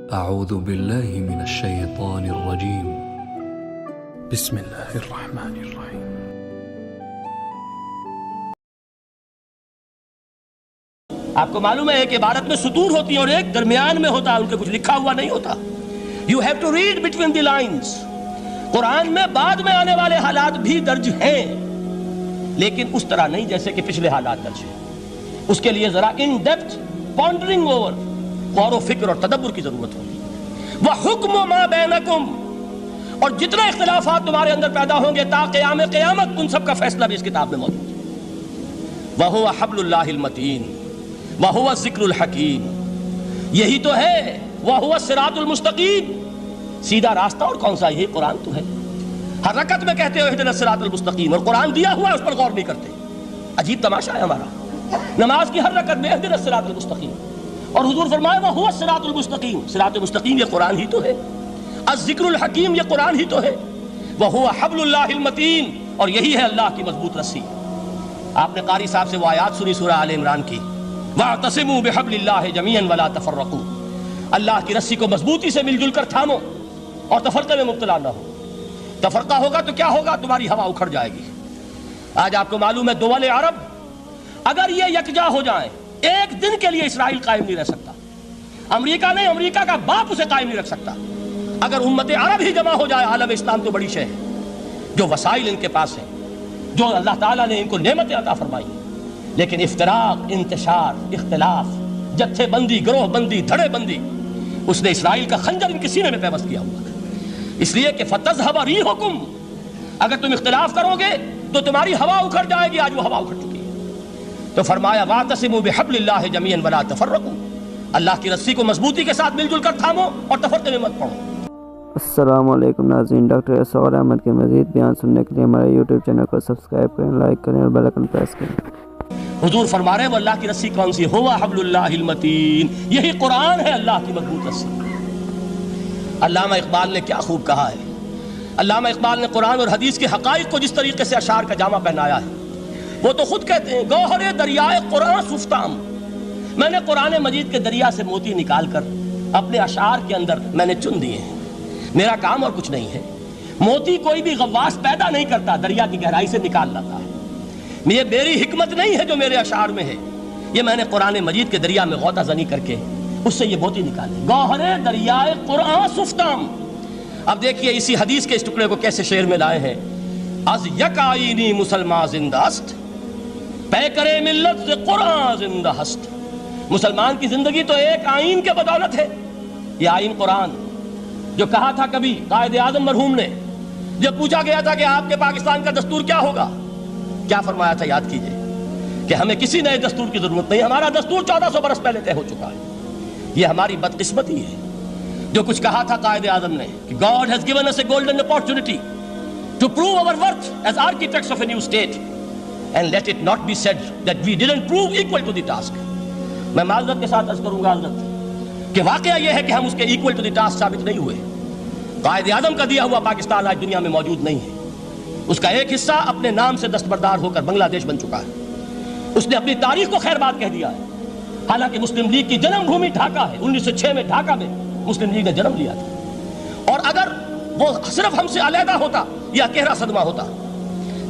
أعوذ بالله من الشيطان الرجيم. بسم الله الرحمن الرحيم. آپ کو معلوم ہے کہ عبارت میں سطور ہوتی ہے اور ایک درمیان میں ہوتا ہے، ان کے کچھ لکھا ہوا نہیں ہوتا. You have to read between the lines. قرآن میں بعد میں آنے والے حالات بھی درج ہیں، لیکن اس طرح نہیں جیسے کہ پچھلے حالات درج ہیں. اس کے لیے ذرا ان ڈیپتھ پونڈرنگ اوور، غور و فکر اور تدبر کی ضرورت ہوگی. وَحُكْمُ مَا بَيْنَكُمْ، اور جتنے اختلافات تمہارے اندر پیدا ہوں گے تا قیام قیامت، ان سب کا فیصلہ بھی اس کتاب میں موجود ہے. وَهُوَ حَبْلُ اللَّهِ الْمَتِينُ وَهُوَ الذِّكْرُ الْحَكِيمُ، یہی تو ہے. وَهُوَ الصِّرَاطُ الْمُسْتَقِيمُ، سیدھا راستہ اور کون سا؟ یہی قرآن تو ہے. ہر رکعت میں کہتے ہو اهْدِنَا الصِّرَاطَ الْمُسْتَقِيمُ، اور قرآن دیا ہوا ہے اس پر غور نہیں کرتے. عجیب تماشا ہے ہمارا. نماز کی ہر رکعت میں اهْدِنَا الصِّرَاطَ الْمُسْتَقِيمُ، اور حضور فرمایا وَهُوَ الصِّرَاطُ الْمُسْتَقِيمُ، صراط مستقیم یہ قرآن ہی تو ہے. الذکر الحکیم یہ قرآن ہی تو ہے. وَهُوَ حَبْلُ اللَّهِ الْمَتِينُ، اور یہی ہے اللہ کی مضبوط رسی. آپ نے قاری صاحب سے وہ آیات سنی سورہ آل عمران کی، وَاعْتَصِمُوا بِحَبْلِ اللَّهِ جَمِيعًا وَلَا تَفَرَّقُوا، اللہ کی رسی کو مضبوطی سے مل جل کر تھامو اور تفرقے میں مبتلا نہ ہو. تفرقہ ہوگا تو کیا ہوگا؟ تمہاری ہوا اکھڑ جائے گی. آج آپ کو معلوم ہے دول عرب اگر یہ یکجا ہو جائیں، ایک دن کے لیے اسرائیل قائم نہیں رہ سکتا. امریکہ نہیں، امریکہ کا باپ اسے قائم نہیں رکھ سکتا. اگر امت عرب ہی جمع ہو جائے، عالم اسلام تو بڑی شے ہے. جو وسائل ان کے پاس ہیں، جو اللہ تعالیٰ نے ان کو نعمتیں عطا فرمائی، لیکن افتراق، انتشار، اختلاف، جتھے بندی، گروہ بندی، دھڑے بندی، اس نے اسرائیل کا خنجر ان کے سینے میں پیوست کیا ہوا ہے. اس لیے کہ فَتَذْهَبَ رِيحُكُمْ، اگر تم اختلاف کرو گے تو تمہاری ہوا اکھڑ جائے گی. آج وہ ہوا اکھڑ چکی ہے. تو فرمایا وَاعْتَصِمُوا بِحَبْلِ اللَّهِ جَمِيعًا وَلَا تَفَرَّقُوا، اللہ کی رسی کو مضبوطی کے ساتھ مل جل کر تھامو اور تفرقے میں مت پڑو. السلام علیکم ناظرین، ڈاکٹر اسغر احمد کے مزید بیان سننے کے لیے ہمارے یوٹیوب چینل کو سبسکرائب کریں، لائک کریں اور بیل آئکن پریس کریں. حضور فرما رہے ہیں وہ اللہ کی رسی کون سی؟ هو حبل اللہ المتین، یہی قرآن ہے اللہ کی مضبوط رسی. علامہ اقبال نے کیا خوب کہا ہے. علامہ اقبال نے قرآن اور حدیث کے حقائق کو جس طریقے سے اشعار کا جامہ پہنایا ہے، وہ تو خود کہتے ہیں گوہر دریائے قرآن سفتام، میں نے قرآن مجید کے دریا سے موتی نکال کر اپنے اشعار کے اندر میں نے چن دیے ہیں. میرا کام اور کچھ نہیں ہے. موتی کوئی بھی غواص پیدا نہیں کرتا، دریا کی گہرائی سے نکال لاتا ہے. یہ میری حکمت نہیں ہے جو میرے اشعار میں ہے، یہ میں نے قرآن مجید کے دریا میں غوطہ زنی کر کے اس سے یہ موتی نکالے. گوہر دریائے قرآن سفتام. اب دیکھیے اسی حدیث کے اس ٹکڑے کو کیسے شعر میں لائے ہیں. از یک آئینی مسلمان زندہ است، پیکرے ملت ز قرآن زندہ ہست. مسلمان کی زندگی تو ایک آئین کے بدولت ہے. یہ آئین قرآن جو کہا تھا کبھی قائد اعظم مرحوم نے، جب پوچھا گیا تھا کہ آپ کے پاکستان کا دستور کیا ہوگا، کیا فرمایا تھا؟ یاد کیجئے کہ ہمیں کسی نئے دستور کی ضرورت نہیں، ہمارا دستور 1400 برس پہلے طے ہو چکا ہے. یہ ہماری بدقسمتی ہے. جو کچھ کہا تھا قائد اعظم نے کہ God has given us a golden opportunity to prove our worth as architects of a new state, and let it not be said that we didn't prove equal to the task. میں معذرت کے ساتھ عرض کروں گا حضرت کہ واقعہ یہ ہے کہ ہم اس کے ایکول ٹو دی ٹاسک ثابت نہیں ہوئے. قائد اعظم کا دیا ہوا پاکستان آج دنیا میں موجود نہیں ہے. اس کا ایک حصہ اپنے نام سے دستبردار ہو کر بنگلہ دیش بن چکا ہے. اس نے اپنی تاریخ کو خیر بات کہہ دیا ہے. حالانکہ مسلم لیگ کی جنم بھومی ڈھاکہ ہے. 1906 میں ڈھاکہ میں مسلم لیگ نے جنم لیا تھا. اور اگر وہ صرف ہم سے علیحدہ ہوتا یا گہرا صدمہ ہوتا،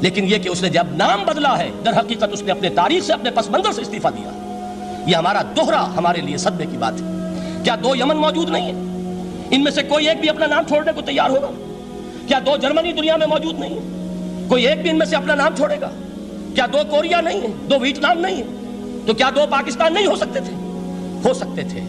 لیکن یہ کہ اس نے جب نام بدلا ہے، در حقیقت اس نے اپنے تاریخ سے، اپنے پس منظر سے استعفیٰ دیا. یہ ہمارا دوہرا ہمارے لیے صدمے کی بات ہے. کیا 2 یمن موجود نہیں ہیں؟ ان میں سے کوئی ایک بھی اپنا نام چھوڑنے کو تیار ہوگا؟ کیا 2 جرمنی دنیا میں موجود نہیں ہیں؟ کوئی ایک بھی ان میں سے اپنا نام چھوڑے گا؟ کیا 2 کوریا نہیں ہیں؟ 2 ویتنام نہیں ہیں؟ تو کیا 2 پاکستان نہیں ہو سکتے تھے؟ ہو سکتے تھے.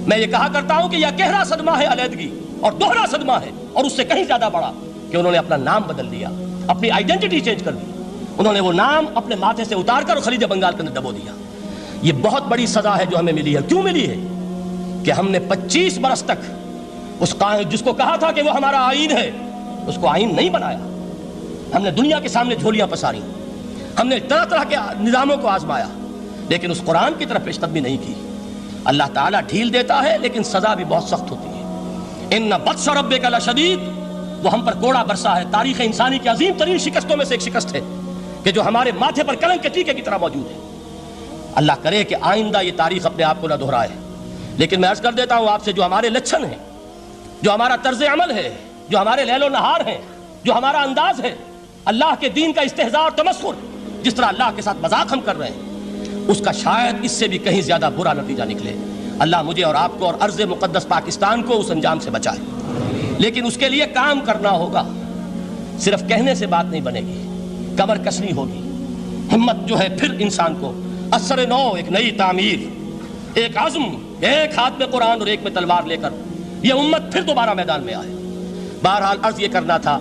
میں یہ کہا کرتا ہوں کہ یہ گہرا صدمہ ہے علیحدگی، اور دوہرا صدمہ ہے، اور اس سے کہیں زیادہ بڑا کہ انہوں نے اپنا نام بدل دیا، اپنی آئیڈینٹی چینج کر دی. انہوں نے وہ نام اپنے ماتھے سے اتار کر خلیج بنگال کے اندر دبو دیا. یہ بہت بڑی سزا ہے جو ہمیں ملی ہے. کیوں ملی ہے؟ کہ ہم نے 25 برس تک اس قائد جس کو کہا تھا کہ وہ ہمارا آئین ہے، اس کو آئین نہیں بنایا. ہم نے دنیا کے سامنے جھولیاں پساری، ہم نے طرح طرح کے نظاموں کو آزمایا، لیکن اس قرآن کی طرف پیش قدمی نہیں کی. اللہ تعالیٰ ڈھیل دیتا ہے لیکن سزا بھی بہت سخت ہوتی ہے. ان بطش ربک لشدید، وہ ہم پر کوڑا برسا ہے. تاریخ انسانی کی عظیم ترین شکستوں میں سے ایک شکست ہے کہ جو ہمارے ماتھے پر کلنک کے ٹیکے کی طرح موجود ہے. اللہ کرے کہ آئندہ یہ تاریخ اپنے آپ کو نہ دہرائے. لیکن میں عرض کر دیتا ہوں آپ سے، جو ہمارے لچھن ہیں، جو ہمارا طرز عمل ہے، جو ہمارے لیل و نہار ہیں، جو ہمارا انداز ہے، اللہ کے دین کا استہزاء اور تمسخر، جس طرح اللہ کے ساتھ مذاق ہم کر رہے ہیں، اس کا شاید اس سے بھی کہیں زیادہ برا نتیجہ نکلے۔ اللہ مجھے اور آپ کو اور ارض مقدس پاکستان کو اس انجام سے بچائے، لیکن اس کے لیے کام کرنا ہوگا۔ صرف کہنے سے بات نہیں بنے گی، کمر کسنی ہوگی، ہمت جو ہے پھر انسان کو اثر نو، ایک نئی تعمیر، ایک عزم، ایک ہاتھ میں قرآن اور ایک میں تلوار لے کر یہ امت پھر دوبارہ میدان میں آئے۔ بہرحال عرض یہ کرنا تھا،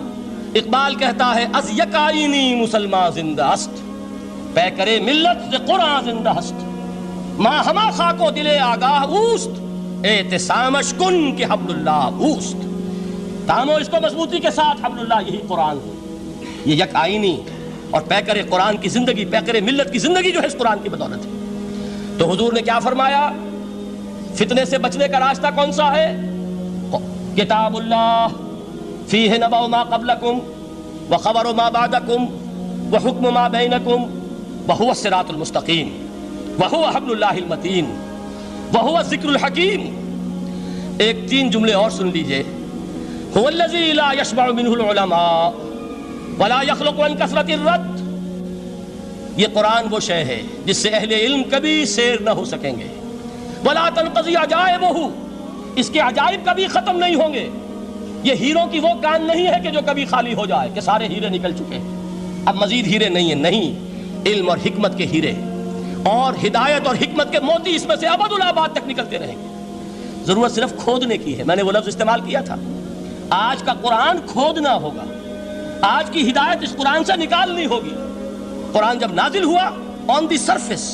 اقبال کہتا ہے از یک آئینی مسلمان زندہ است، پے کرے ملت سے قرآن زندہ است، ماں ہما خاک و دل آگاہ اوست، اعتصامش کن کہ حبل اللہ اوست۔ تامو اس کو مضبوطی کے ساتھ، حبل اللہ یہی قرآن ہے، یہ یک آئینی اور پیکر قرآن کی زندگی، پیکر ملت کی زندگی جو ہے اس قرآن کی بدولت ہے۔ تو حضور نے کیا فرمایا؟ فتنے سے بچنے کا راستہ کون سا ہے؟ کتاب اللہ فیہ نبأ ما قبلکم وخبر ما بعدکم وحکم ما بینکم وہو الصراط المستقیم وہو حبل اللہ المتین وہو الذکر الحکیم۔ ایک 3 جملے اور سن لیجئے۔ هو الذی لا یشبع منہ العلماء ولا یخلق عن کثرت الرد۔ یہ قرآن وہ شے ہے جس سے اہل علم کبھی سیر نہ ہو سکیں گے۔ ولا تنقضی عجائبہ، اس کے عجائب کبھی ختم نہیں ہوں گے۔ یہ ہیروں کی وہ کان نہیں ہے کہ جو کبھی خالی ہو جائے کہ سارے ہیرے نکل چکے ہیں، اب مزید ہیرے نہیں ہیں، نہیں، علم اور حکمت کے ہیرے اور ہدایت اور حکمت کے موتی اس میں سے ابد الآباد تک نکلتے رہیں گے۔ ضرورت صرف کھودنے کی ہے، میں نے وہ لفظ استعمال کیا تھا۔ آج کا قرآن کھودنا ہوگا، آج کی ہدایت اس قرآن سے نکالنی ہوگی۔ قرآن جب نازل ہوا آن دی سرفیس،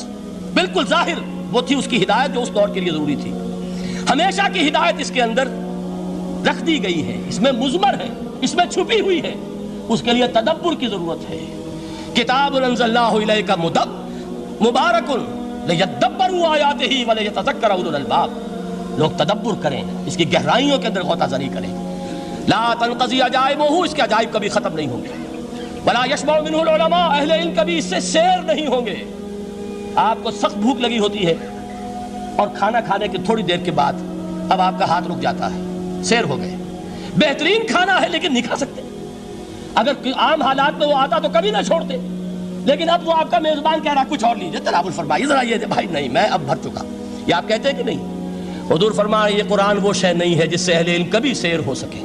بالکل ظاہر وہ تھی اس کی ہدایت جو اس دور کے لیے ضروری تھی۔ ہمیشہ کی ہدایت اس کے اندر رکھ دی گئی ہے، اس میں مضمر ہے، اس میں چھپی ہوئی ہے، اس کے لیے تدبر کی ضرورت ہے۔ کتاب انزلناہ الیک مبارک لیدبروا آیاتہ ولیتذکر اولو الالباب۔ لوگ تدبر کریں، اس کی گہرائیوں کے اندر غوطہ زنی کریں۔ لا تنقضی عجائبہ، اس کے عجائب کبھی ختم نہیں ہوں گے۔ ولا یشبع منہ العلماء، اہل علم کبھی اس سے سیر نہیں ہوں گے۔ آپ کو سخت بھوک لگی ہوتی ہے اور کھانا کھانے کے تھوڑی دیر کے بعد اب آپ کا ہاتھ رک جاتا ہے، سیر ہو گئے، بہترین کھانا ہے لیکن نہیں کھا سکتے۔ اگر عام حالات میں وہ آتا تو کبھی نہ چھوڑتے، لیکن اب وہ آپ کا میزبان کہہ رہا کچھ اور لیجیے، تناول فرمائیے ذرا یہ بھائی نہیں میں اب بھر چکا، یہ آپ کہتے ہیں کہ نہیں؟ حضور فرمایا یہ قرآن وہ شے نہیں ہے جس سے اہل علم کبھی سیر ہو سکے۔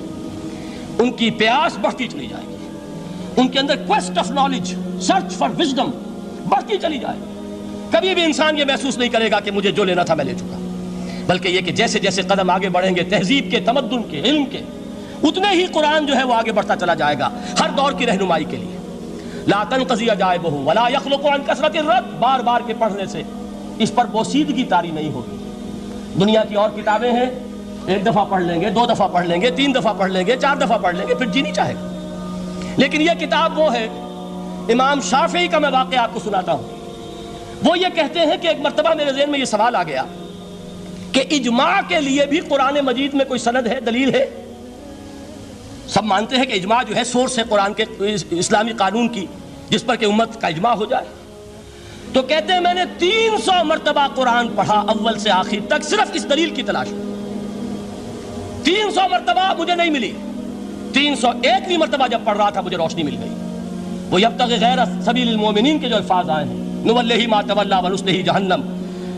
ان کی پیاس بڑھتی چلی جائے گی، ان کے اندر quest of knowledge, search for wisdom بڑھتی چلی جائے گی۔ کبھی بھی انسان یہ محسوس نہیں کرے گا کہ مجھے جو لینا تھا میں لے چکا، بلکہ یہ کہ جیسے جیسے قدم آگے بڑھیں گے تہذیب کے، تمدن کے، علم کے، اتنے ہی قرآن جو ہے وہ آگے بڑھتا چلا جائے گا ہر دور کی رہنمائی کے لیے۔ لا تنقضی عجائبہ ولا یخلق عن کثرت الرد، بار بار کے پڑھنے سے اس پر بوسیدگی طاری نہیں ہوگی۔ دنیا کی اور کتابیں ہیں، 1 دفعہ پڑھ لیں گے، 2 دفعہ پڑھ لیں گے، 3 دفعہ پڑھ لیں گے، 4 دفعہ پڑھ لیں گے، پھر جی نہیں چاہے گا۔ لیکن یہ کتاب وہ ہے، امام شافعی کا میں واقعہ آپ کو سناتا ہوں۔ وہ یہ کہتے ہیں کہ ایک مرتبہ میرے ذہن میں یہ سوال آ گیا کہ اجماع کے لیے بھی قرآن مجید میں کوئی سند ہے، دلیل ہے؟ سب مانتے ہیں کہ اجماع جو ہے سورس ہے قرآن کے اسلامی قانون کی، جس پر کہ امت کا اجماع ہو جائے۔ تو کہتے ہیں میں نے 300 مرتبہ قرآن پڑھا اول سے آخر تک، صرف اس دلیل کی تلاش میں۔ 300 مرتبہ مجھے نہیں ملی، 301ویں مرتبہ جب پڑھ رہا تھا مجھے روشنی مل گئی۔ وہ یبتغی غیر سبیل المؤمنین کے جو الفاظ آئے ہیں، نولہ ما تولی ونصلہ جہنم،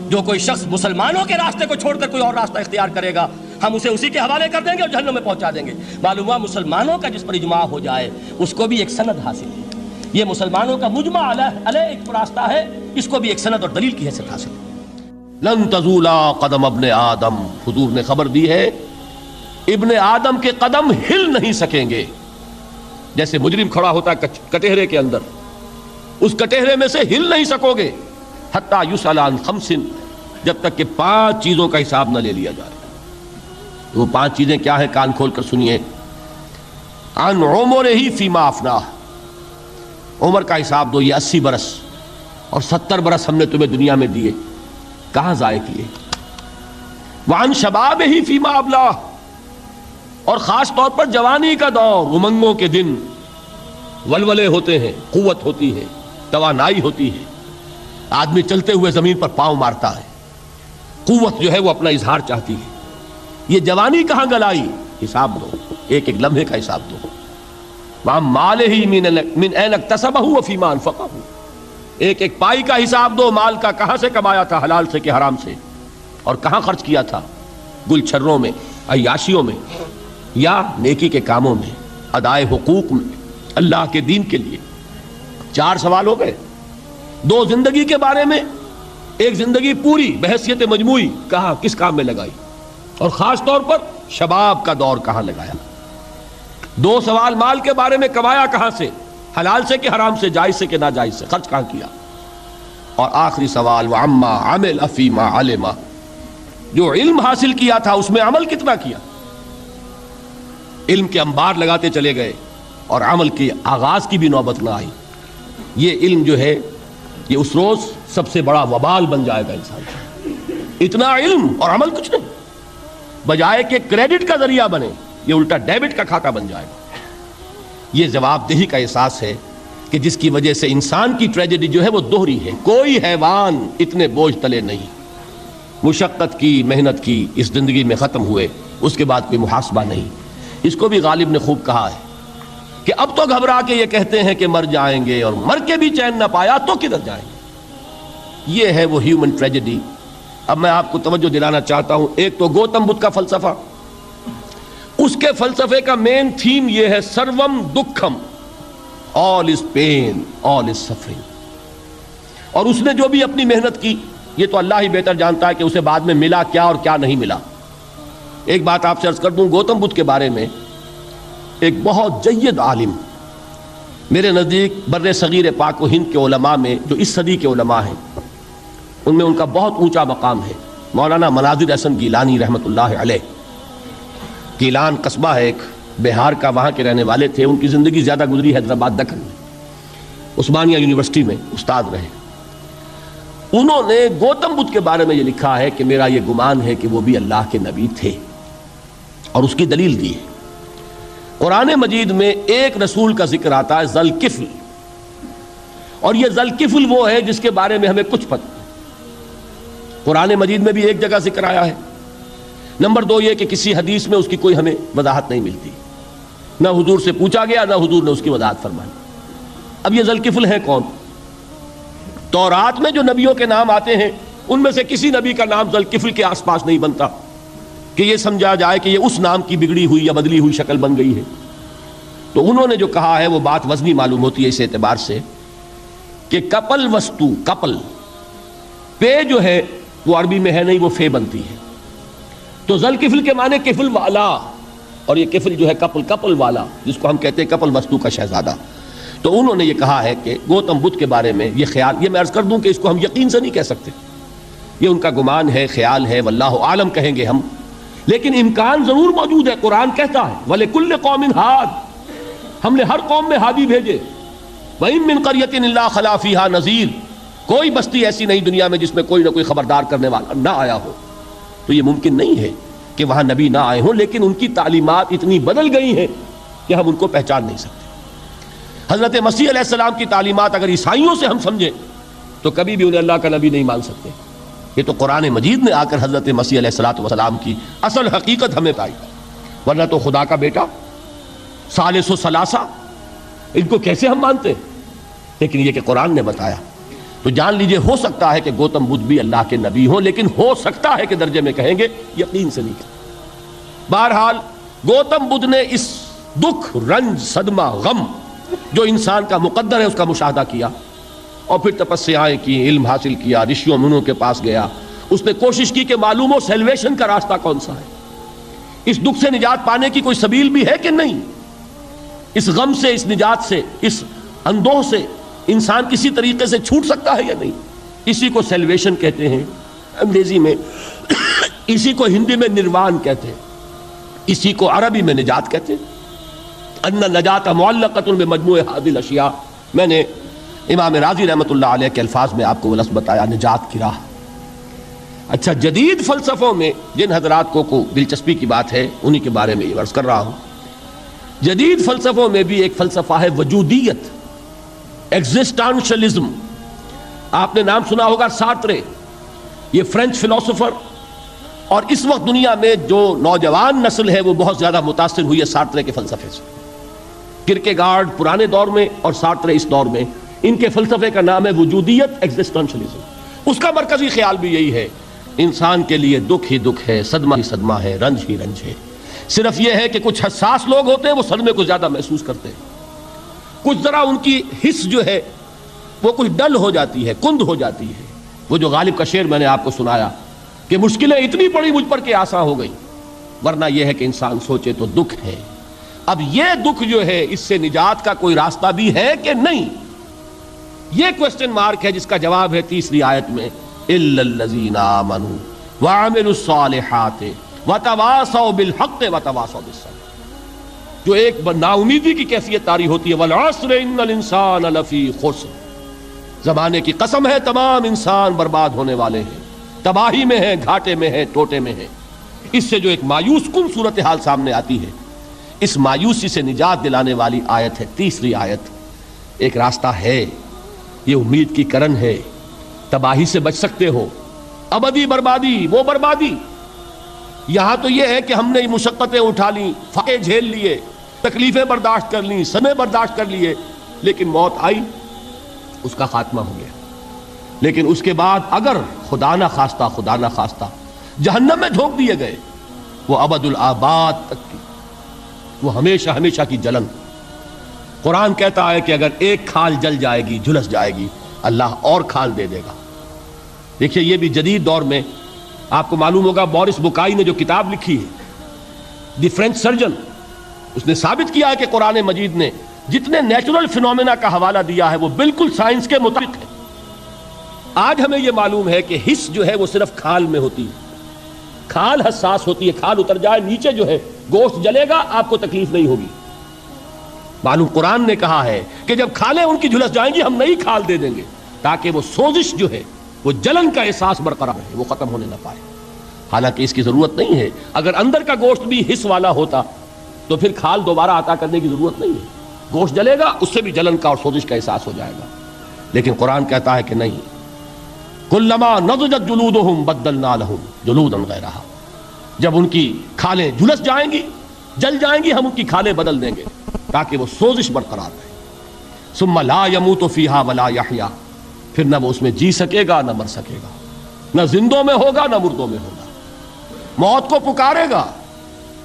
جو کوئی شخص مسلمانوں کے راستے کو چھوڑ کر کوئی اور راستہ اختیار کرے گا ہم اسے اسی کے حوالے کر دیں گے اور جہنم میں پہنچا دیں گے۔ معلوم ہوا مسلمانوں کا جس پر اجماع ہو جائے اس کو بھی ایک سند حاصل ہے۔ یہ مسلمانوں کا مجمع علیہ ایک راستہ ہے، اس کو بھی ایک سند اور دلیل کی حیثیت حاصل ہے۔ لن تزولا قدم ابن آدم، حضور نے خبر دی ہے ابن آدم کے قدم ہل نہیں سکیں گے۔ جیسے مجرم کھڑا ہوتا ہے کٹہرے کے اندر، اس کٹہرے میں سے ہل نہیں سکو گے، حتی یسأل عن خمس، جب تک کہ 5 چیزوں کا حساب نہ لے لیا جائے۔ وہ 5 چیزیں کیا ہیں؟ کان کھول کر سنیے۔ عن عمرہ فیما افناہ، عمر کا حساب دو، یہ 80 برس اور 70 برس ہم نے تمہیں دنیا میں دیے، کہاں ضائع کیے؟ وعن شبابہ فیما ابلاہ، اور خاص طور پر جوانی کا دور، امنگوں کے دن، ولولے ہوتے ہیں، قوت ہوتی ہے، توانائی ہوتی ہے، آدمی چلتے ہوئے زمین پر پاؤں مارتا ہے، قوت جو ہے وہ اپنا اظہار چاہتی ہے. یہ جوانی کہاں گلائی؟ حساب دو، ایک ایک لمحے کا حساب دو. وَعَمْ مَالِهِ مِنْ أَيْنَ اكْتَسَبَهُ وَفِي مَا أَنْفَقَهُ. ایک ایک پائی کا حساب دو، مال کا کہاں سے کمایا تھا، حلال سے کہ حرام سے، اور کہاں خرچ کیا تھا، گل چھروں میں، عیاشیوں میں، یا نیکی کے کاموں میں، ادائے حقوق میں، اللہ کے دین کے لیے. 4 سوال ہو گئے. 2 زندگی کے بارے میں، ایک زندگی پوری بحیثیت مجموعی کہاں کس کام میں لگائی، اور خاص طور پر شباب کا دور کہاں لگایا. 2 سوال مال کے بارے میں، کمایا کہاں سے، حلال سے کہ حرام سے، جائز سے کہ ناجائز سے، خرچ کہاں کیا. اور آخری سوال وَعَمَّا عَمِلَ فِي مَا عَلِمَ، جو علم حاصل کیا تھا اس میں عمل کتنا کیا. علم کے انبار لگاتے چلے گئے اور عمل کے آغاز کی بھی نوبت نہ آئی. یہ علم جو ہے یہ اس روز سب سے بڑا وبال بن جائے گا انسان کا. اتنا علم اور عمل کچھ نہیں، بجائے کہ کریڈٹ کا ذریعہ بنے یہ الٹا ڈیبٹ کا کھاتا بن جائے گا. یہ جواب دہی کا احساس ہے کہ جس کی وجہ سے انسان کی ٹریجڈی جو ہے وہ دوہری ہے. کوئی حیوان اتنے بوجھ تلے نہیں. مشقت کی، محنت کی، اس زندگی میں ختم ہوئے، اس کے بعد کوئی محاسبہ نہیں. اس کو بھی غالب نے خوب کہا ہے کہ اب تو گھبرا کے یہ کہتے ہیں کہ مر جائیں گے، اور مر کے بھی چین نہ پایا تو کدھر جائیں گے. یہ ہے وہ ہیومن ٹریجڈی. اب میں آپ کو توجہ دلانا چاہتا ہوں. ایک تو گوتم بدھ کا فلسفہ، اس کے فلسفے کا مین تھیم یہ ہے سروم دکھم، آل از پین، آل از سفرنگ. اور اس نے جو بھی اپنی محنت کی یہ تو اللہ ہی بہتر جانتا ہے کہ اسے بعد میں ملا کیا اور کیا نہیں ملا. ایک بات آپ سے عرض کر دوں گوتم بدھ کے بارے میں. ایک بہت جید عالم میرے نزدیک بر صغیر پاک و ہند کے علماء میں جو اس صدی کے علماء ہیں ان میں ان کا بہت اونچا مقام ہے، مولانا مناظر احسن گیلانی رحمۃ اللہ علیہ. گیلان قصبہ ہے ایک بہار کا، وہاں کے رہنے والے تھے. ان کی زندگی زیادہ گزری حیدرآباد دکن میں، عثمانیہ یونیورسٹی میں استاد رہے. انہوں نے گوتم بدھ کے بارے میں یہ لکھا ہے کہ میرا یہ گمان ہے کہ وہ بھی اللہ کے نبی تھے، اور اس کی دلیل دی ہے. قرآن مجید میں ایک رسول کا ذکر آتا ہے ذوالکفل، اور یہ ذوالکفل وہ ہے جس کے بارے میں ہمیں کچھ پتہ. قرآن مجید میں بھی ایک جگہ ذکر آیا ہے. نمبر 2 یہ کہ کسی حدیث میں اس کی کوئی ہمیں وضاحت نہیں ملتی، نہ حضور سے پوچھا گیا نہ حضور نے اس کی وضاحت فرمائی. اب یہ ذوالکفل ہے کون؟ تورات میں جو نبیوں کے نام آتے ہیں ان میں سے کسی نبی کا نام ذوالکفل کے آس پاس نہیں بنتا کہ یہ سمجھا جائے کہ یہ اس نام کی بگڑی ہوئی یا بدلی ہوئی شکل بن گئی ہے. تو انہوں نے جو کہا ہے وہ بات وزنی معلوم ہوتی ہے اس اعتبار سے کہ کپل وستو، کپل پے جو ہے وہ عربی میں ہے نہیں، وہ فے بنتی ہے. تو ذوالکفل کے معنی کفل والا، اور یہ کفل جو ہے کپل والا، جس کو ہم کہتے ہیں کپل وستو کا شہزادہ. تو انہوں نے یہ کہا ہے کہ گوتم بدھ کے بارے میں یہ خیال، یہ میں عرض کر دوں کہ اس کو ہم یقین سے نہیں کہہ سکتے، یہ ان کا گمان ہے، خیال ہے، واللہ عالم کہیں گے ہم، لیکن امکان ضرور موجود ہے. قرآن کہتا ہے وَلِكُلِّ قَوْمٍ ہاد، ہم نے ہر قوم میں ہادی بھیجے. وَإِن مِّن قَرْيَةٍ إِلَّا خَلَا فِيهَا نَذِيرٌ، کوئی بستی ایسی نہیں دنیا میں جس میں کوئی نہ کوئی خبردار کرنے والا نہ آیا ہو. تو یہ ممکن نہیں ہے کہ وہاں نبی نہ آئے ہوں، لیکن ان کی تعلیمات اتنی بدل گئی ہیں کہ ہم ان کو پہچان نہیں سکتے. حضرت مسیح علیہ السلام کی تعلیمات اگر عیسائیوں سے ہم سمجھیں تو کبھی بھی انہیں اللہ کا نبی نہیں مان سکتے. یہ تو قرآن مجید نے آ کر حضرت مسیح علیہ السلام کی اصل حقیقت ہمیں پائی، ورنہ تو خدا کا بیٹا ثالث و ثلاثہ ان کو کیسے ہم مانتے ہیں. لیکن یہ کہ قرآن نے بتایا تو جان لیجئے ہو سکتا ہے کہ گوتم بدھ بھی اللہ کے نبی ہوں، لیکن ہو سکتا ہے کہ درجے میں کہیں گے، یقین سے نہیں کہیں. بہرحال گوتم بدھ نے اس دکھ، رنج، صدمہ، غم جو انسان کا مقدر ہے اس کا مشاہدہ کیا، اور پھر تپسیائیں کی، علم حاصل کیا، رشیوں منوں کے پاس گیا. اس نے کوشش کی کہ معلوم ہو سیلویشن کا راستہ کون سا ہے، اس دکھ سے نجات پانے کی کوئی سبیل بھی ہے کہ نہیں، اس غم سے، اس نجات سے، اس اندوہ سے انسان کسی طریقے سے چھوٹ سکتا ہے یا نہیں. اسی کو سیلویشن کہتے ہیں انگریزی میں، اسی کو ہندی میں نروان کہتے ہیں، اسی کو عربی میں نجات کہتے ہیں. ان نجات معلقۃ بمجموع هذه الاشیاء. میں نے امام راضی رحمۃ اللہ علیہ کے الفاظ میں آپ کو وہ لفظ بتایا، نجات کی راہ. اچھا، جدید فلسفوں میں جن حضرات کو دلچسپی کی بات ہے انہی کے بارے میں یہ عرض کر رہا ہوں. جدید فلسفوں میں بھی ایک فلسفہ ہے وجودیت، ایگزسٹانشلزم. آپ نے نام سنا ہوگا سارترے، یہ فرینچ فلسفر اور اس وقت دنیا میں جو نوجوان نسل ہے وہ بہت زیادہ متاثر ہوئی ہے سارترے کے فلسفے سے. کرکیگارڈ پرانے دور میں اور سارترے اس دور میں، ان کے فلسفے کا نام ہے وجودیت، ایگزسٹنشلزم. اس کا مرکزی خیال بھی یہی ہے، انسان کے لیے دکھ ہی دکھ ہے، صدمہ ہی صدمہ ہے، رنج ہی رنج ہے. صرف یہ ہے کہ کچھ حساس لوگ ہوتے ہیں وہ صدمے کو زیادہ محسوس کرتے ہیں، کچھ ذرا ان کی حس جو ہے وہ کچھ ڈل ہو جاتی ہے، کند ہو جاتی ہے. وہ جو غالب کا شعر میں نے آپ کو سنایا کہ مشکلیں اتنی بڑی مجھ پر کہ آسان ہو گئی، ورنہ یہ ہے کہ انسان سوچے تو دکھ ہے. اب یہ دکھ جو ہے اس سے نجات کا کوئی راستہ بھی ہے کہ نہیں، یہ کوسچن مارک ہے، جس کا جواب ہے تیسری آیت میں الا الذین آمنوا وعملوا الصالحات وتواصوا بالحق وتواصوا بالصبر. جو ایک نا امیدی کی کیفیت طاری ہوتی ہے، والعصر ان الانسان لفی خسر، زمانے کی قسم ہے تمام انسان برباد ہونے والے ہیں، تباہی میں ہیں، گھاٹے میں ہیں، ٹوٹے میں ہیں. اس سے جو ایک مایوس کن صورتحال سامنے آتی ہے، اس مایوسی سے نجات دلانے والی آیت ہے تیسری آیت. ایک راستہ ہے، یہ امید کی کرن ہے، تباہی سے بچ سکتے ہو، ابدی بربادی وہ بربادی. یہاں تو یہ ہے کہ ہم نے مشقتیں اٹھا لیں، فاقے جھیل لیے، تکلیفیں برداشت کر لیں، سمے برداشت کر لیے، لیکن موت آئی، اس کا خاتمہ ہو گیا. لیکن اس کے بعد اگر خدا نہ خواستہ جہنم میں جھونک دیے گئے، وہ ابد الآباد تک کی، وہ ہمیشہ ہمیشہ کی جلن. قرآن کہتا ہے کہ اگر ایک کھال جل جائے گی، جھلس جائے گی، اللہ اور کھال دے دے گا. دیکھیے یہ بھی جدید دور میں آپ کو معلوم ہوگا، بورس بکائی نے جو کتاب لکھی ہے دی فرینچ سرجن، اس نے ثابت کیا ہے کہ قرآن مجید نے جتنے نیچرل فینومینا کا حوالہ دیا ہے وہ بالکل سائنس کے مطابق ہے. آج ہمیں یہ معلوم ہے کہ حس جو ہے وہ صرف کھال میں ہوتی ہے، کھال حساس ہوتی ہے، کھال اتر جائے نیچے جو ہے گوشت جلے گا، آپ کو تکلیف نہیں ہوگی. معلوم قرآن نے کہا ہے کہ جب کھالیں ان کی جھلس جائیں گی ہم نئی کھال دے دیں گے، تاکہ وہ سوزش جو ہے، وہ جلن کا احساس برقرار ہے، وہ ختم ہونے نہ پائے. حالانکہ اس کی ضرورت نہیں ہے، اگر اندر کا گوشت بھی حس والا ہوتا تو پھر کھال دوبارہ عطا کرنے کی ضرورت نہیں ہے. گوشت جلے گا، اس سے بھی جلن کا اور سوزش کا احساس ہو جائے گا. لیکن قرآن کہتا ہے کہ نہیں، کلما نضجت جلودہم بدلنا لہم جلودا غیرہا، جب ان کی کھالیں جھلس جائیں گی، جل جائیں گی، ہم ان کی کھالیں بدل دیں گے تاکہ وہ سوزش برقرار رہے. ثم لا يموت فیہا ولا یحیا، پھر نہ وہ اس میں جی سکے گا نہ مر سکے گا، نہ زندوں میں ہوگا نہ مردوں میں ہوگا. موت کو پکارے گا،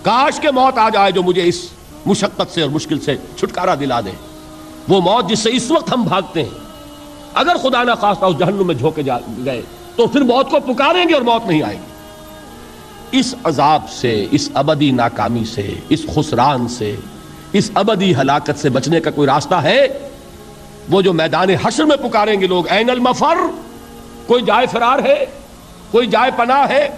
کاش کہ موت آ جائے جو مجھے اس مشقت سے اور مشکل سے چھٹکارا دلا دے. وہ موت جس سے اس وقت ہم بھاگتے ہیں، اگر خدا نہ خواستہ اس جہنم میں جھونکے گئے تو پھر موت کو پکاریں گے اور موت نہیں آئے گی. اس عذاب سے، اس ابدی ناکامی سے، اس خسران سے، اس ابدی ہلاکت سے بچنے کا کوئی راستہ ہے؟ وہ جو میدان حشر میں پکاریں گے لوگ، این المفر، کوئی جائے فرار ہے، کوئی جائے پناہ ہے؟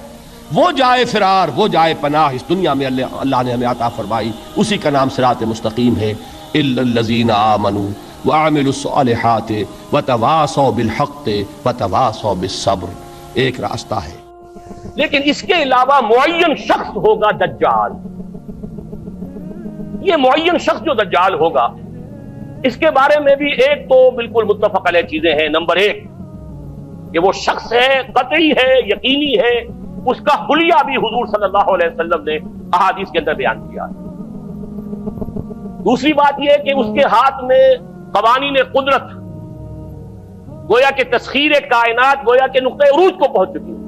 وہ جائے فرار، وہ جائے پناہ اس دنیا میں اللہ نے ہمیں عطا فرمائی، اسی کا نام صراط مستقیم ہے. الا الذین آمنوا وعملوا الصالحات وتواصوا بالحق وتواصوا بالصبر. ایک راستہ ہے. لیکن اس کے علاوہ معین شخص ہوگا دجال. یہ معین شخص جو دجال ہوگا، اس کے بارے میں بھی ایک تو بالکل متفق علیہ چیزیں ہیں. نمبر ایک کہ وہ شخص ہے، قطعی ہے، یقینی ہے، اس کا حلیہ بھی حضور صلی اللہ علیہ وسلم نے احادیث کے اندر بیان کیا ہے. دوسری بات یہ کہ اس کے ہاتھ میں قوانین قدرت، گویا کہ تسخیر کائنات، گویا کہ نقطہ عروج کو پہنچ چکی ہے.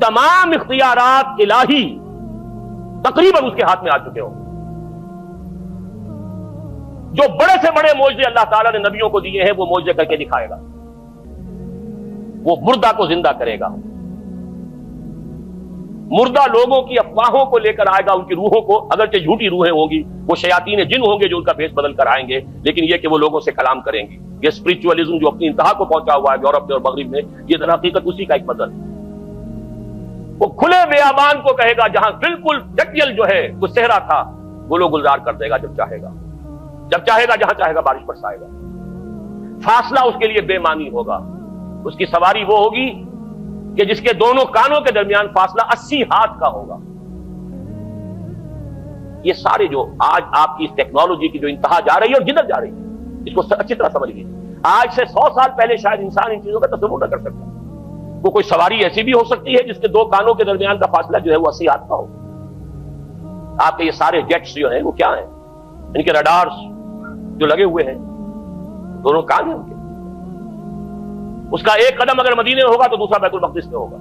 تمام اختیارات الہی تقریباً اس کے ہاتھ میں آ چکے ہوں. جو بڑے سے بڑے معجزے اللہ تعالیٰ نے نبیوں کو دیے ہیں وہ معجزے کر کے دکھائے گا. وہ مردہ کو زندہ کرے گا، مردہ لوگوں کی افواہوں کو لے کر آئے گا، ان کی روحوں کو، اگرچہ جھوٹی روحیں ہوں گی، وہ شیاطین جن ہوں گے جو ان کا بھیس بدل کر آئیں گے، لیکن یہ کہ وہ لوگوں سے کلام کریں گے. یہ اسپرچولیزم جو اپنی انتہا کو پہنچا ہوا ہے یورپ میں اور مغرب میں، یہ در حقیقت اسی کا ایک مظہر ہے. وہ کھلے بیابان کو کہے گا، جہاں بالکل جنگل جو ہے وہ صحرا تھا، وہ لوگ گلزار کر دے گا جب چاہے گا، جب چاہے گا، جہاں چاہے گا بارش برسائے گا. فاصلہ اس کے لیے بے معنی ہوگا. اس کی سواری وہ ہوگی کہ جس کے دونوں کانوں کے درمیان فاصلہ 80 ہاتھ کا ہوگا. یہ سارے جو آج آپ کی اس ٹیکنالوجی کی جو انتہا جا رہی ہے اور جدھر جا رہی ہے، اس کو اچھی طرح سمجھ لیجیے. آج سے 100 سال پہلے شاید انسان ان چیزوں کا تصور نہ کر سکتا. وہ کوئی سواری ایسی بھی ہو سکتی ہے جس کے دو کانوں کے درمیان کا فاصلہ جو ہے وہ 80 ہاتھ کا ہو. آپ کے یہ سارے جیٹس جو ہیں وہ کیا ہیں؟ ان کے رڈارز جو لگے ہوئے ہیں دونوں کان ہیں ان کے. اس کا ایک قدم اگر مدینے میں ہوگا تو دوسرا بیت المقدس میں ہوگا.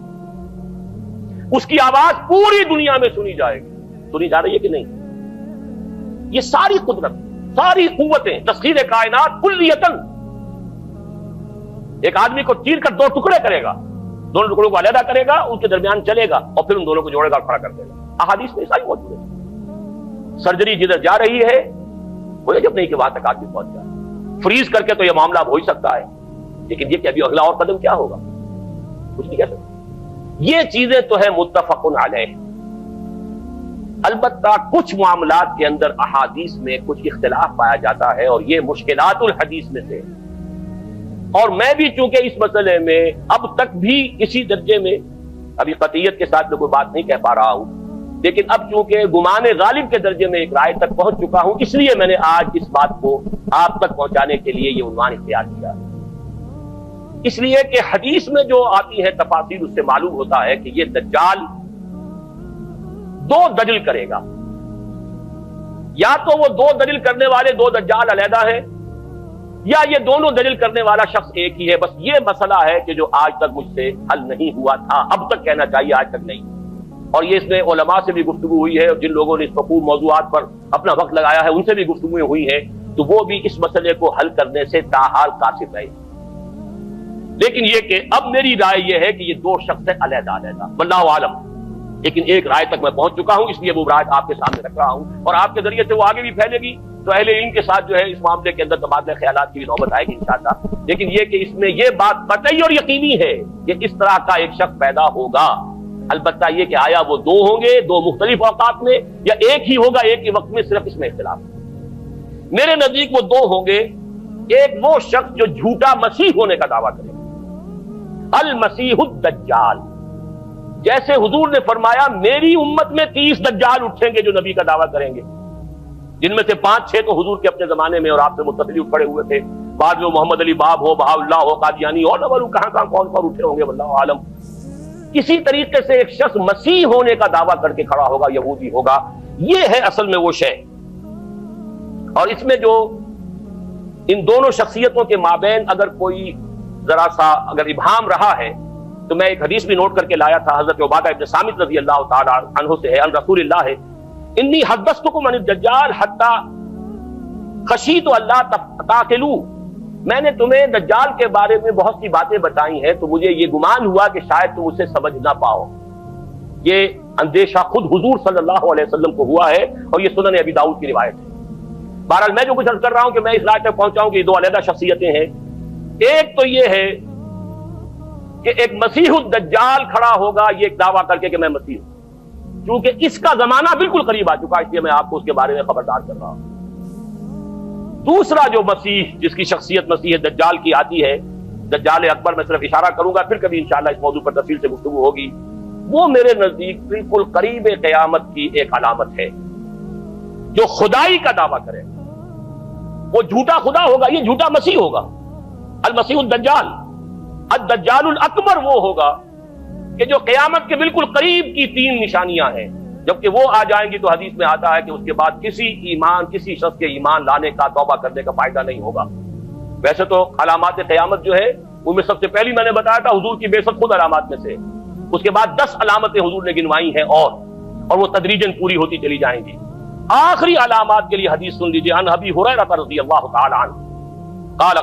اس کی آواز پوری دنیا میں سنی جائے گی. سنی جا رہی ہے کہ نہیں؟ یہ ساری قدرت، ساری قوتیں، تسخیر کائنات کلیتاً ایک آدمی کو چیر کر 2 ٹکڑے کرے گا، دونوں ٹکڑوں کو علیحدہ کرے گا، ان کے درمیان چلے گا اور پھر ان دونوں کو جوڑے گا اور کھڑا کر دے گا. احادیث میں ساری موجود ہے. سرجری جدھر جا رہی ہے وہ جب نہیں کہ وہاں تک آدمی پہنچ جائے. فریز کر کے تو یہ معاملہ ہو ہی سکتا ہے، لیکن یہ کہ ابھی اگلا اور قدم کیا ہوگا کچھ نہیں کہہ سکتے. یہ چیزیں تو ہیں متفق علیہ. البتہ کچھ معاملات کے اندر احادیث میں کچھ اختلاف پایا جاتا ہے اور یہ مشکلات الحدیث میں سے. اور میں بھی چونکہ اس مسئلے میں اب تک بھی اسی درجے میں، ابھی قطعیت کے ساتھ میں کوئی بات نہیں کہہ پا رہا ہوں، لیکن اب چونکہ گمان غالب کے درجے میں ایک رائے تک پہنچ چکا ہوں، اس لیے میں نے آج اس بات کو آپ تک پہنچانے کے لیے یہ عنوان اختیار کیا. اس لیے کہ حدیث میں جو آتی ہے تفاصیل اس سے معلوم ہوتا ہے کہ یہ دجال 2 دلیل کرے گا. یا تو وہ 2 دلیل کرنے والے 2 دجال علیحدہ ہیں، یا یہ دونوں دلیل کرنے والا شخص ایک ہی ہے. بس یہ مسئلہ ہے کہ جو آج تک مجھ سے حل نہیں ہوا تھا، اب تک کہنا چاہیے آج تک نہیں. اور یہ اس میں علماء سے بھی گفتگو ہوئی ہے، اور جن لوگوں نے اس مفہوم موضوعات پر اپنا وقت لگایا ہے ان سے بھی گفتگویں ہوئی ہیں، تو وہ بھی اس مسئلے کو حل کرنے سے تاحال قاصر رہے. لیکن یہ کہ اب میری رائے یہ ہے کہ یہ 2 شخص ہیں علیحدہ علیحدہ، واللہ عالم. لیکن ایک رائے تک میں پہنچ چکا ہوں، اس لیے وہ رائے آپ کے سامنے رکھ رہا ہوں، اور آپ کے ذریعے سے وہ آگے بھی پھیلے گی تو اہل علم کے ساتھ جو ہے اس معاملے کے اندر تبادلہ خیالات کی بھی نوبت آئے گی انشاءاللہ. لیکن یہ کہ اس میں یہ بات قطعی اور یقینی ہے کہ اس طرح کا ایک شخص پیدا ہوگا. البتہ یہ کہ آیا وہ 2 ہوں گے 2 مختلف اوقات میں، یا ایک ہی ہوگا ایک ہی وقت میں، صرف اس میں اختلاف. میرے نزدیک وہ 2 ہوں گے. ایک وہ شخص جو جھوٹا مسیح ہونے کا دعویٰ کرے گا، المسیح الدجال. جیسے حضور نے فرمایا میری امت میں 30 دجال اٹھیں گے جو نبی کا دعویٰ کریں گے، جن میں سے 5-6 تو حضور کے اپنے زمانے میں اور آپ سے متصل کھڑے ہوئے تھے. بعد میں محمد علی باب ہو، بہاء اللہ ہو، قادیانی اور کہاں کون اٹھے ہوں گے واللہ عالم. کسی طریقے سے ایک شخص مسیح ہونے کا دعویٰ کر کے کھڑا ہوگا، یہودی ہوگا. یہ ہے اصل میں وہ شے. اور اس میں جو ان دونوں شخصیتوں کے مابین اگر کوئی ذرا سا اگر ابہام رہا ہے تو میں ایک حدیث بھی نوٹ کر کے لایا تھا، حضرت عبادہ ابن صامت رضی اللہ تعالی عنہ سے ہے، عن رسول اللہ ہے، انی حدثتکم عن الدجال حتی خشیت اللہ تاقلوا. میں نے تمہیں دجال کے بارے میں بہت سی باتیں بتائی ہیں تو مجھے یہ گمان ہوا کہ شاید تم اسے سمجھ نہ پاؤ. یہ اندیشہ خود حضور صلی اللہ علیہ وسلم کو ہوا ہے اور یہ سنن ابی داؤد کی روایت ہے. بہرحال میں جو کچھ عرض کر رہا ہوں کہ میں اس رائے تک پہنچاؤں کہ یہ 2 علیحدہ شخصیتیں ہیں. ایک تو یہ ہے کہ ایک مسیح الدجال کھڑا ہوگا یہ ایک دعویٰ کر کے کہ میں مسیح ہوں، کیونکہ اس کا زمانہ بالکل قریب آ چکا، اس لیے میں آپ کو اس کے بارے میں خبردار کر رہا ہوں. دوسرا جو مسیح جس کی شخصیت مسیح دجال کی آتی ہے، دجال اکبر، میں صرف اشارہ کروں گا، پھر کبھی انشاءاللہ اس موضوع پر تفصیل سے گفتگو ہوگی. وہ میرے نزدیک بالکل قریب قیامت کی ایک علامت ہے. جو خدائی کا دعویٰ کرے وہ جھوٹا خدا ہوگا، یہ جھوٹا مسیح ہوگا. المسیح الدجال، الدجال الاکبر وہ ہوگا کہ جو قیامت کے بالکل قریب کی 3 نشانیاں ہیں، جبکہ وہ آ جائیں گی تو حدیث میں آتا ہے کہ اس کے بعد کسی شخص کے ایمان لانے کا، توبہ کرنے کا فائدہ نہیں ہوگا. ویسے تو علامات قیامت جو ہے ان میں سب سے پہلی میں نے بتایا تھا حضور کی بعثت خود علامات میں سے. اس کے بعد 10 علامتیں حضور نے گنوائی ہیں اور وہ تدریجاً پوری ہوتی چلی جائیں گی. آخری علامات کے لیے حدیث سن لیجیے، عن ابی ہریرہ رضی اللہ تعالی عنہ قال